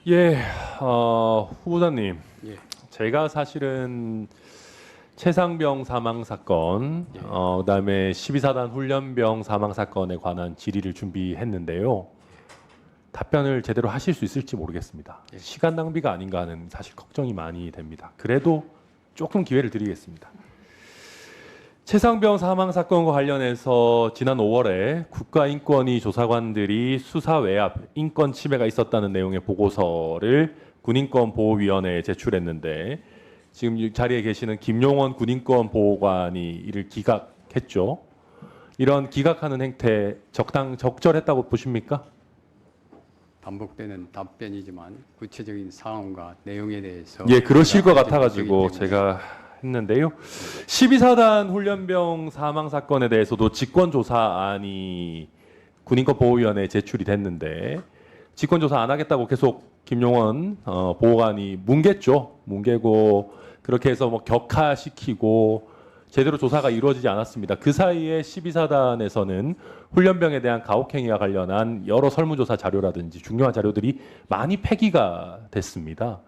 예, 후보자님, 예, 제가 사실은 최상병 사망 사건, 예. 그다음에 12사단 훈련병 사망 사건에 관한 질의를 준비했는데요. 답변을 제대로 하실 수 있을지 모르겠습니다. 예. 시간 낭비가 아닌가 하는 사실 걱정이 많이 됩니다. 그래도 조금 기회를 드리겠습니다. 최상병 사망 사건과 관련해서 지난 5월에 국가인권위 조사관들이 수사 외압, 인권 침해가 있었다는 내용의 보고서를 군인권보호위원회에 제출했는데 지금 이 자리에 계시는 김용원 군인권보호관이 이를 기각했죠. 이런 기각하는 행태 적절했다고 보십니까? 반복되는 답변이지만 구체적인 상황과 내용에 대해서 예, 그러실 것 제가 같아가지고 아직 모르기 제가 했는데요. 12사단 훈련병 사망 사건에 대해서도 직권조사안이 군인권보호위원회에 제출이 됐는데 직권조사 안 하겠다고 계속 김용원 보호관이 뭉갰죠. 뭉개고 그렇게 해서 뭐 격하시키고 제대로 조사가 이루어지지 않았습니다. 그 사이에 12사단에서는 훈련병에 대한 가혹행위와 관련한 여러 설문조사 자료라든지 중요한 자료들이 많이 폐기가 됐습니다.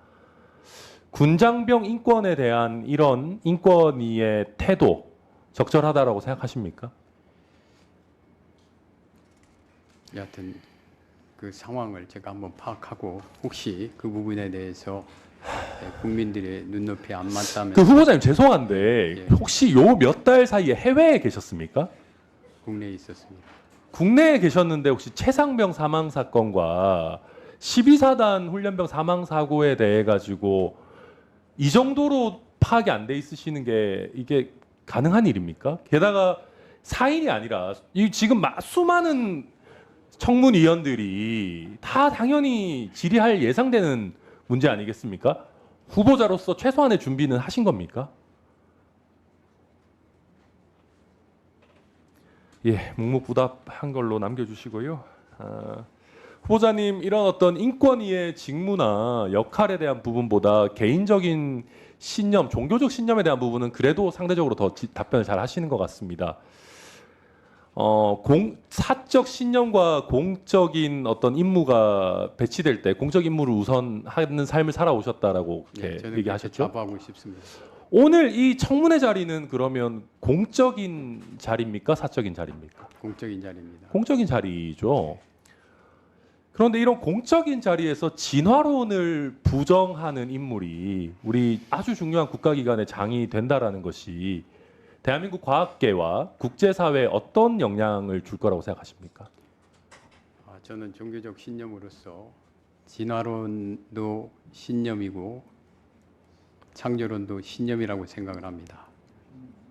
군장병 인권에 대한 이런 인권위의 태도 적절하다라고 생각하십니까? 여하튼 그 상황을 제가 한번 파악하고 혹시 그 부분에 대해서 국민들의 눈높이에 안 맞다면 그 후보자님 죄송한데 예. 혹시 요 몇 달 사이에 해외에 계셨습니까? 국내에 있었습니다. 국내에 계셨는데 혹시 최상병 사망 사건과 12사단 훈련병 사망 사고에 대해 가지고 이 정도로 파악이 안 돼 있으시는 게 이게 가능한 일입니까? 게다가 4인이 아니라 이 지금 수많은 청문위원들이 다 당연히 질의할 예상되는 문제 아니겠습니까? 후보자로서 최소한의 준비는 하신 겁니까? 예, 묵묵부답한 걸로 남겨주시고요. 후보자님 이런 어떤 인권위의 직무나 역할에 대한 부분보다 개인적인 신념, 종교적 신념에 대한 부분은 그래도 상대적으로 더 답변을 잘 하시는 것 같습니다. 사적 신념과 공적인 어떤 임무가 배치될 때 공적 임무를 우선하는 삶을 살아오셨다라고 예, 이렇게 저는 얘기하셨죠. 그렇게 자부하고 싶습니다. 오늘 이 청문회 자리는 그러면 공적인 자리입니까? 사적인 자리입니까? 공적인 자리입니다. 공적인 자리죠. 그런데 이런 공적인 자리에서 진화론을 부정하는 인물이 우리 아주 중요한 국가기관의 장이 된다라는 것이 대한민국 과학계와 국제사회에 어떤 영향을 줄 거라고 생각하십니까? 저는 종교적 신념으로서 진화론도 신념이고 창조론도 신념이라고 생각을 합니다.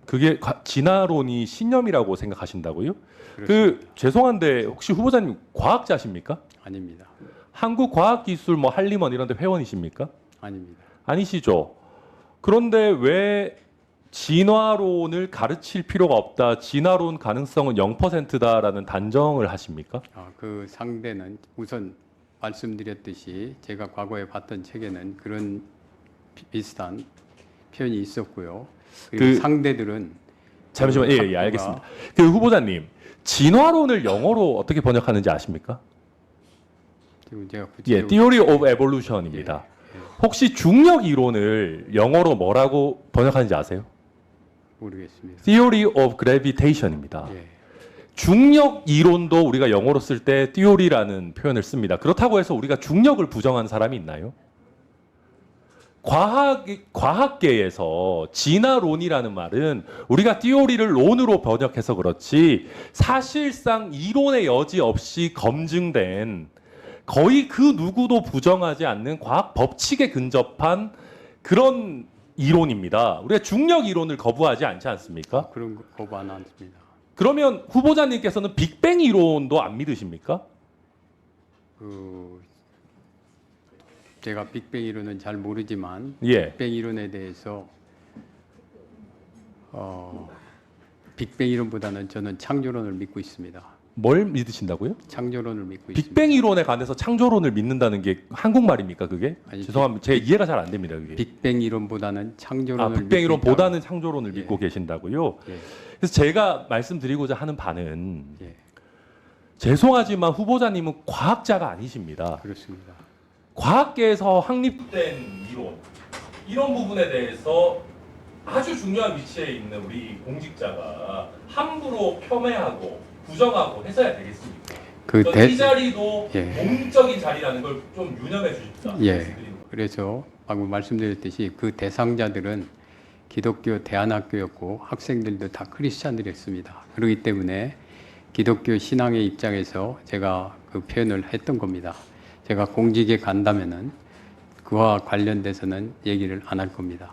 그게 진화론이 신념이라고 생각하신다고요? 그렇습니다. 죄송한데 혹시 후보자님 과학자십니까? 아닙니다. 한국과학기술 뭐 한림원 이런 데 회원이십니까? 아닙니다. 아니시죠. 그런데 왜 진화론을 가르칠 필요가 없다. 진화론 가능성은 0%다라는 단정을 하십니까? 그 상대는 우선 말씀드렸듯이 제가 과거에 봤던 책에는 그런 비슷한 표현이 있었고요. 그리고 상대들은 잠시만, 예, 알겠습니다. 그 후보자님, 진화론을 영어로 어떻게 번역하는지 아십니까? 지금 제가 예, Theory of Evolution입니다. 혹시 중력 이론을 영어로 뭐라고 번역하는지 아세요? 모르겠습니다. Theory of Gravitation입니다. 예. 중력 이론도 우리가 영어로 쓸 때 theory라는 표현을 씁니다. 그렇다고 해서 우리가 중력을 부정하는 사람이 있나요? 과학계에서 진화론이라는 말은 우리가 띠오리를 론으로 번역해서 그렇지 사실상 이론의 여지 없이 검증된 거의 그 누구도 부정하지 않는 과학 법칙에 근접한 그런 이론입니다. 우리가 중력 이론을 거부하지 않지 않습니까? 그런 거 거부 안 합니다. 그러면 후보자님께서는 빅뱅 이론도 안 믿으십니까? 제가 빅뱅 이론은 잘 모르지만 예. 빅뱅 이론에 대해서 빅뱅 이론보다는 저는 창조론을 믿고 있습니다. 뭘 믿으신다고요? 창조론을 믿고 있습니다. 빅뱅 이론에 관해서 창조론을 믿는다는 게 한국말입니까 그게? 아니, 죄송합니다. 제 이해가 잘 안 됩니다 그게. 빅뱅 이론보다는 창조론을 빅뱅 믿고 이론보다는 창조론을 예. 믿고 계신다고요? 예. 그래서 제가 말씀드리고자 하는 바는 예. 죄송하지만 후보자님은 과학자가 아니십니다. 그렇습니다. 과학계에서 확립된 이런 부분에 대해서 아주 중요한 위치에 있는 우리 공직자가 함부로 폄훼하고 부정하고 해서야 되겠습니까? 이 자리도 예. 공적인 자리라는 걸 좀 유념해 주십사. 예. 그래서 방금 말씀드렸듯이 그 대상자들은 기독교 대안학교였고 학생들도 다 크리스찬들이었습니다. 그렇기 때문에 기독교 신앙의 입장에서 제가 그 표현을 했던 겁니다. 제가 공직에 간다면은 그와 관련돼서는 얘기를 안 할 겁니다.